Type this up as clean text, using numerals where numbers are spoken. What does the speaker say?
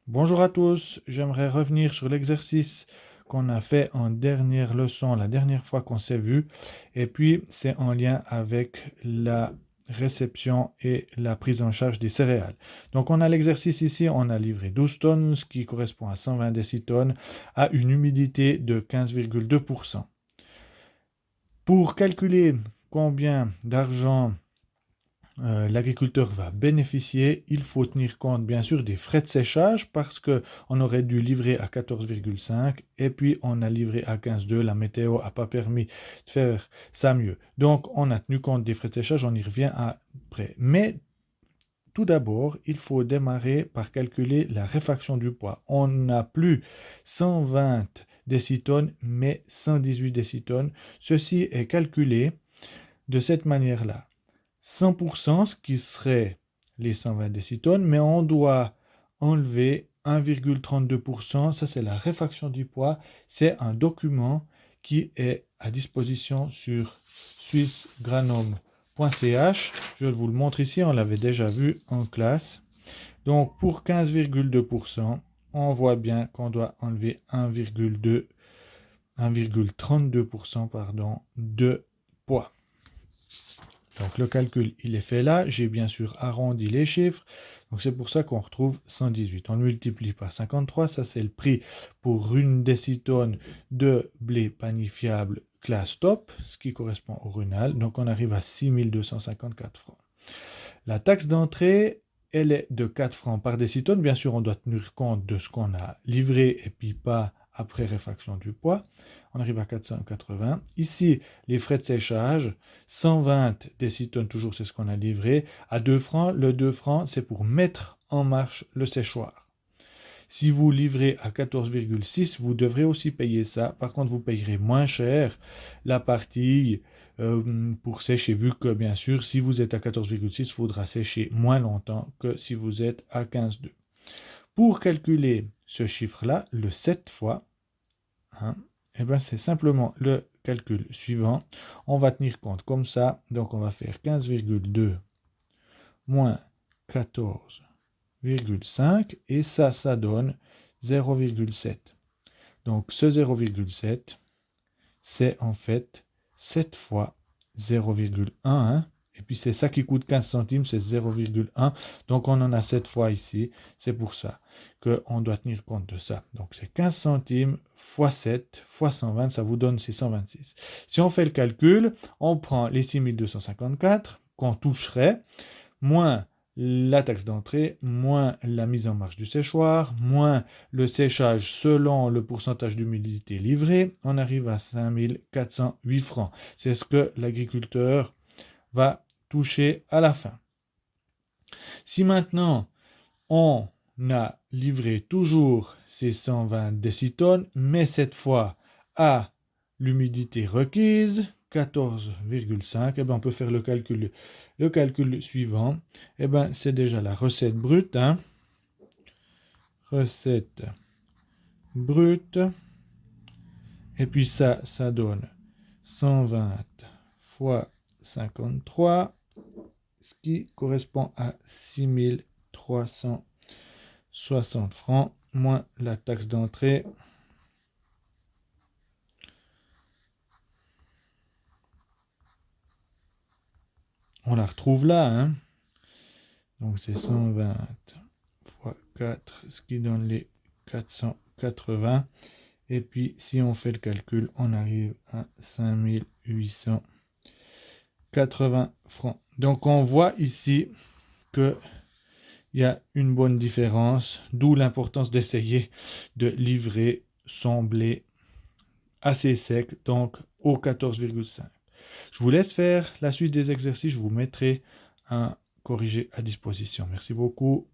Bonjour à tous, j'aimerais revenir sur l'exercice qu'on a fait en dernière leçon, la dernière fois qu'on s'est vu, et puis c'est en lien avec la réception et la prise en charge des céréales. Donc on a l'exercice ici, on a livré 12 tonnes, ce qui correspond à 120 décitones, à une humidité de 15,2%. Pour calculer combien d'argent l'agriculteur va bénéficier, il faut tenir compte bien sûr des frais de séchage parce qu'on aurait dû livrer à 14,5 et puis on a livré à 15,2. La météo n'a pas permis de faire ça mieux. Donc on a tenu compte des frais de séchage, on y revient après. Mais tout d'abord, il faut démarrer par calculer la réfaction du poids. On n'a plus 120 décitones mais 118 décitones. Ceci est calculé de cette manière-là. 100%, ce qui serait les 120 décitones, mais on doit enlever 1,32%. Ça, c'est la réfaction du poids. C'est un document qui est à disposition sur swissgranome.ch. Je vous le montre ici, on l'avait déjà vu en classe. Donc, pour 15,2%, on voit bien qu'on doit enlever 1,32% de poids. Donc le calcul, il est fait là. J'ai bien sûr arrondi les chiffres. Donc c'est pour ça qu'on retrouve 118. On ne multiplie pas 53. Ça, c'est le prix pour une décitonne de blé panifiable classe top, ce qui correspond au runal. Donc on arrive à 6 254 francs. La taxe d'entrée, elle est de 4 francs par décitonne. Bien sûr, on doit tenir compte de ce qu'on a livré et puis pas après réfaction du poids. On arrive à 480. Ici, les frais de séchage, 120 décitones, toujours c'est ce qu'on a livré, à 2 francs. Le 2 francs, c'est pour mettre en marche le séchoir. Si vous livrez à 14,6, vous devrez aussi payer ça. Par contre, vous payerez moins cher la partie pour sécher, vu que bien sûr, si vous êtes à 14,6, il faudra sécher moins longtemps que si vous êtes à 15,2. Pour calculer ce chiffre-là, le 7 fois, hein, eh ben c'est simplement le calcul suivant. On va tenir compte comme ça. Donc, on va faire 15,2 moins 14,5 et ça donne 0,7. Donc ce 0,7, c'est en fait 7 fois 0,1. Et puis c'est ça qui coûte 15 centimes, c'est 0,1. Donc on en a 7 fois ici. C'est pour ça qu'on doit tenir compte de ça. Donc c'est 15 centimes fois 7 fois 120, ça vous donne 626. Si on fait le calcul, on prend les 6254 qu'on toucherait, moins la taxe d'entrée, moins la mise en marche du séchoir, moins le séchage selon le pourcentage d'humidité livré, on arrive à 5408 francs. C'est ce que l'agriculteur va toucher à la fin. Si maintenant on a livré toujours ces 120 décitones, mais cette fois à l'humidité requise, 14,5, eh ben on peut faire le calcul suivant. Eh ben c'est déjà la recette brute. Hein. Recette brute. Et puis ça donne 120 fois 53, ce qui correspond à 6360 francs, moins la taxe d'entrée. On la retrouve là. Hein. Donc c'est 120 fois 4, ce qui donne les 480. Et puis si on fait le calcul, on arrive à 5880 francs. Donc on voit ici qu'il y a une bonne différence, d'où l'importance d'essayer de livrer son blé assez sec, donc au 14,5. Je vous laisse faire la suite des exercices, je vous mettrai un corrigé à disposition. Merci beaucoup.